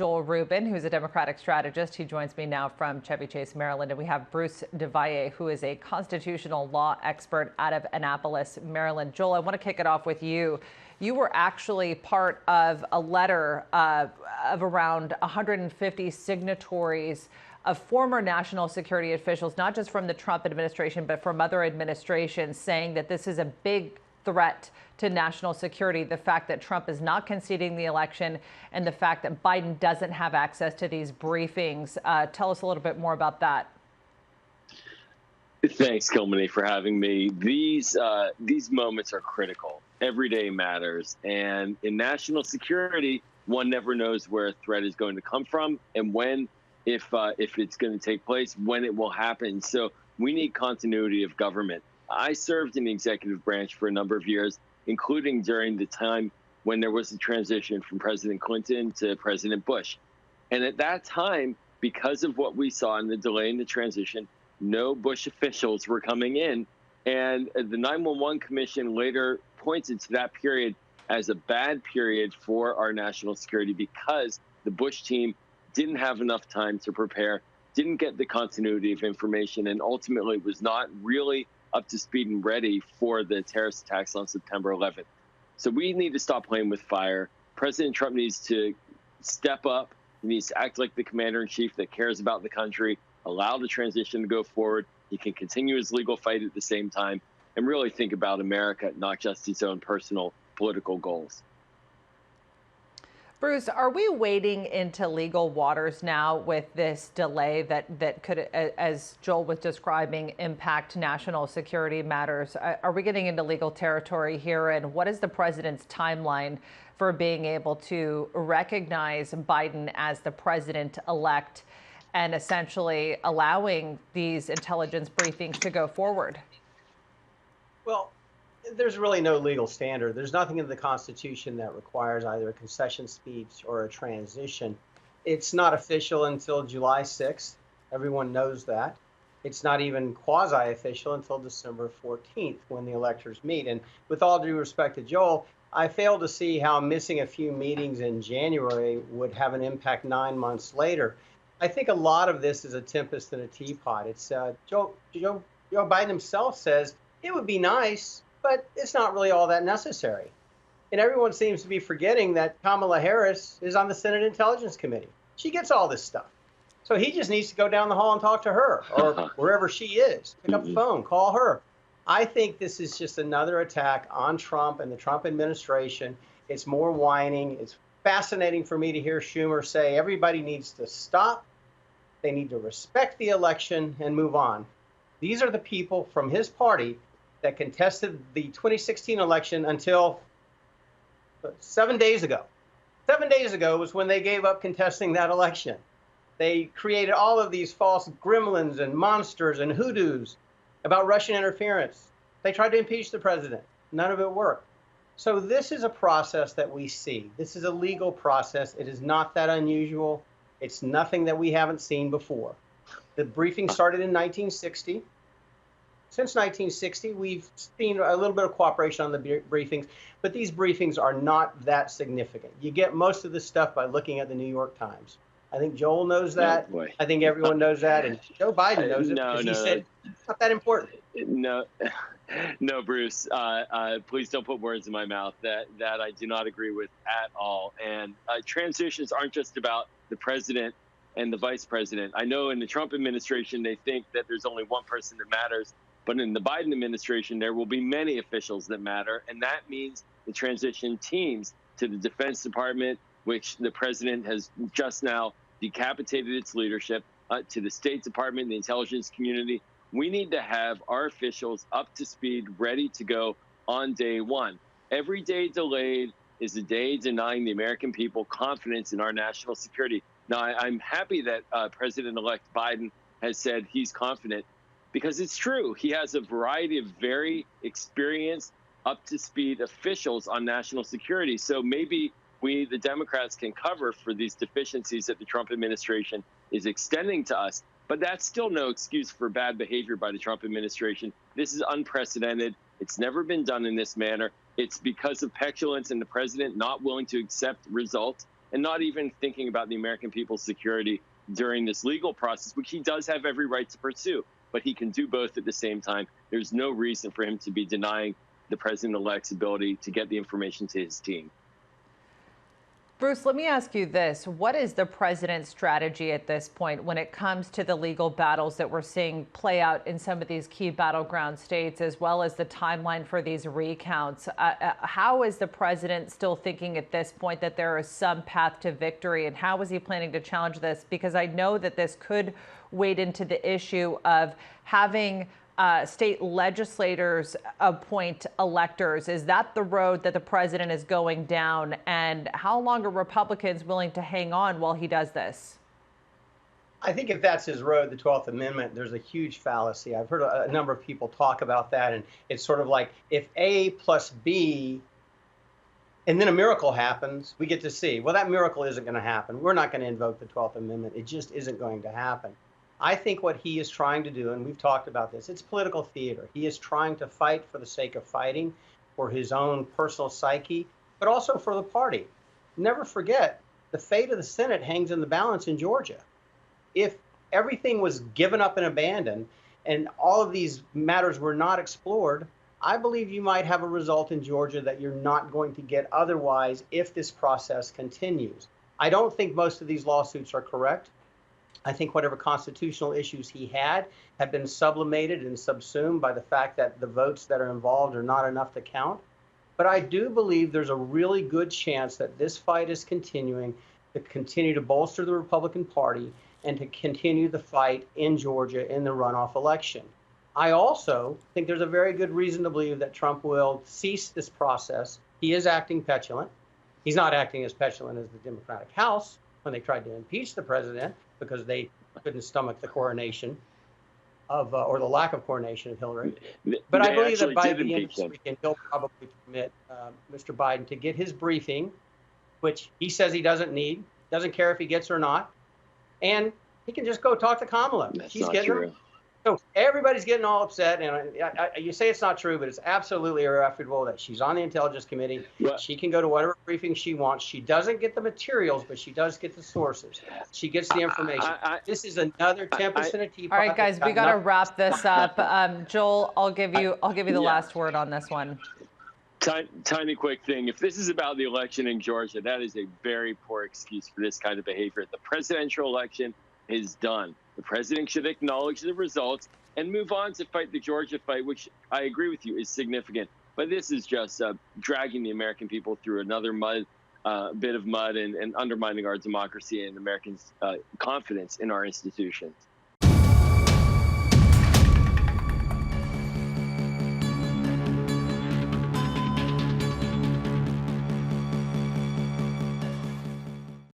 Joel Rubin, who's a Democratic strategist. He joins me now from Chevy Chase, Maryland. And we have Bruce DelValle, who is a constitutional law expert out of Annapolis, Maryland. Joel, I want to kick it off with you. You were actually part of a letter of around 150 signatories of former national security officials, not just from the Trump administration, but from other administrations, saying that this is a big threat to national security, the fact that Trump is not conceding the election and the fact that Biden doesn't have access to these briefings. Tell us a little bit more about that. Thanks, Kilmany, for having me. These moments are critical. Every day matters. And in national security, one never knows where a threat is going to come from and when, if it's going to take place, when it will happen. So we need continuity of government. I served in the executive branch for a number of years, including during the time when there was a transition from President Clinton to President Bush. And at that time, because of what we saw in the delay in the transition, no Bush officials were coming in. And the 911 Commission later pointed to that period as a bad period for our national security because the Bush team didn't have enough time to prepare, didn't get the continuity of information, and ultimately was not really up to speed and ready for the terrorist attacks on September 11th. So we need to stop playing with fire. President Trump needs to step up. He needs to act like the commander-in-chief that cares about the country, allow the transition to go forward. He can continue his legal fight at the same time and really think about America, not just his own personal political goals. Bruce, are we wading into legal waters now with this delay that could, as Joel was describing, impact national security matters? Are we getting into legal territory here? And what is the president's timeline for being able to recognize Biden as the president-elect and essentially allowing these intelligence briefings to go forward? Well, there's really no legal standard. There's nothing in the Constitution that requires either a concession speech or a transition. It's not official until July 6th. Everyone knows that. It's not even quasi-official until December 14th when the electors meet. And with all due respect to Joel, I fail to see how missing a few meetings in January would have an impact 9 months later. I think a lot of this is a tempest in a teapot. It's Joe Biden himself says it would be nice, but it's not really all that necessary. And everyone seems to be forgetting that Kamala Harris is on the Senate Intelligence Committee. She gets all this stuff. So he just needs to go down the hall and talk to her or wherever she is. Pick up the phone, call her. I think this is just another attack on Trump and the Trump administration. It's more whining. It's fascinating for me to hear Schumer say everybody needs to stop. They need to respect the election and move on. These are the people from his party that contested the 2016 election until 7 days ago. 7 days ago was when they gave up contesting that election. They created all of these false gremlins and monsters and hoodoos about Russian interference. They tried to impeach the president. None of it worked. So this is a process that we see. This is a legal process. It is not that unusual. It's nothing that we haven't seen before. The briefing started in 1960. Since 1960, we've seen a little bit of cooperation on the briefings, but these briefings are not that significant. You get most of this stuff by looking at the New York Times. I think Joel knows that. I think everyone knows that, and Joe Biden knows it because he said it's not that important. No, Bruce. Please don't put words in my mouth that I do not agree with at all. And transitions aren't just about the president and the vice president. I know in the Trump administration, they think that there's only one person that matters. But in the Biden administration, there will be many officials that matter. And that means the transition teams to the Defense Department, which the president has just now decapitated its leadership, to the State Department, the intelligence community. We need to have our officials up to speed, ready to go on day one. Every day delayed is a day denying the American people confidence in our national security. Now, I'm happy that President-elect Biden has said he's confident, because it's true. He has a variety of very experienced, up-to-speed officials on national security. So maybe we, the Democrats, can cover for these deficiencies that the Trump administration is extending to us. But that's still no excuse for bad behavior by the Trump administration. This is unprecedented. It's never been done in this manner. It's because of petulance and the president not willing to accept results. and not even thinking about the American people's security during this legal process, which he does have every right to pursue. But he can do both at the same time. There's no reason for him to be denying the president-elect's ability to get the information to his team. Bruce, let me ask you this. What is the president's strategy at this point when it comes to the legal battles that we're seeing play out in some of these key battleground states, as well as the timeline for these recounts? How is the president still thinking at this point that there is some path to victory, and how is he planning to challenge this? Because I know that this could wade into the issue of having state legislators appoint electors. Is that the road that the president is going down? And how long are Republicans willing to hang on while he does this? I think if that's his road, the 12th Amendment, there's a huge fallacy. I've heard a number of people talk about that, and it's sort of like if A plus B and then a miracle happens, we get to see. Well, that miracle isn't going to happen. We're not going to invoke the 12th Amendment. It just isn't going to happen. I think what he is trying to do, and we've talked about this, it's political theater. He is trying to fight for the sake of fighting, for his own personal psyche, but also for the party. Never forget, the fate of the Senate hangs in the balance in Georgia. If everything was given up and abandoned and all of these matters were not explored, I believe you might have a result in Georgia that you're not going to get otherwise if this process continues. I don't think most of these lawsuits are correct. I think whatever constitutional issues he had have been sublimated and subsumed by the fact that the votes that are involved are not enough to count. But I do believe there's a really good chance that this fight is continuing to continue to bolster the Republican Party and to continue the fight in Georgia in the runoff election. I also think there's a very good reason to believe that Trump will cease this process. He is acting petulant. He's not acting as petulant as the Democratic House when they tried to impeach the president because they couldn't stomach the coronation of, or the lack of coronation of Hillary. But I believe that by the end of this weekend, he'll probably permit Mr. Biden to get his briefing, which he says he doesn't need, doesn't care if he gets or not, and he can just go talk to Kamala. She's getting true. So everybody's getting all upset, and you say it's not true, but it's absolutely irrefutable that she's on the Intelligence Committee. Well, she can go to whatever briefing she wants. She doesn't get the materials, but she does get the sources. She gets the information. This is another tempest in a teapot. All right, guys, we got to wrap this up. Joel, I'll give you the last word on this one. Tiny quick thing. If this is about the election in Georgia, that is a very poor excuse for this kind of behavior. The presidential election is done. The president should acknowledge the results and move on to fight the Georgia fight, which I agree with you is significant. But this is just dragging the American people through another bit of mud and undermining our democracy and Americans' confidence in our institutions.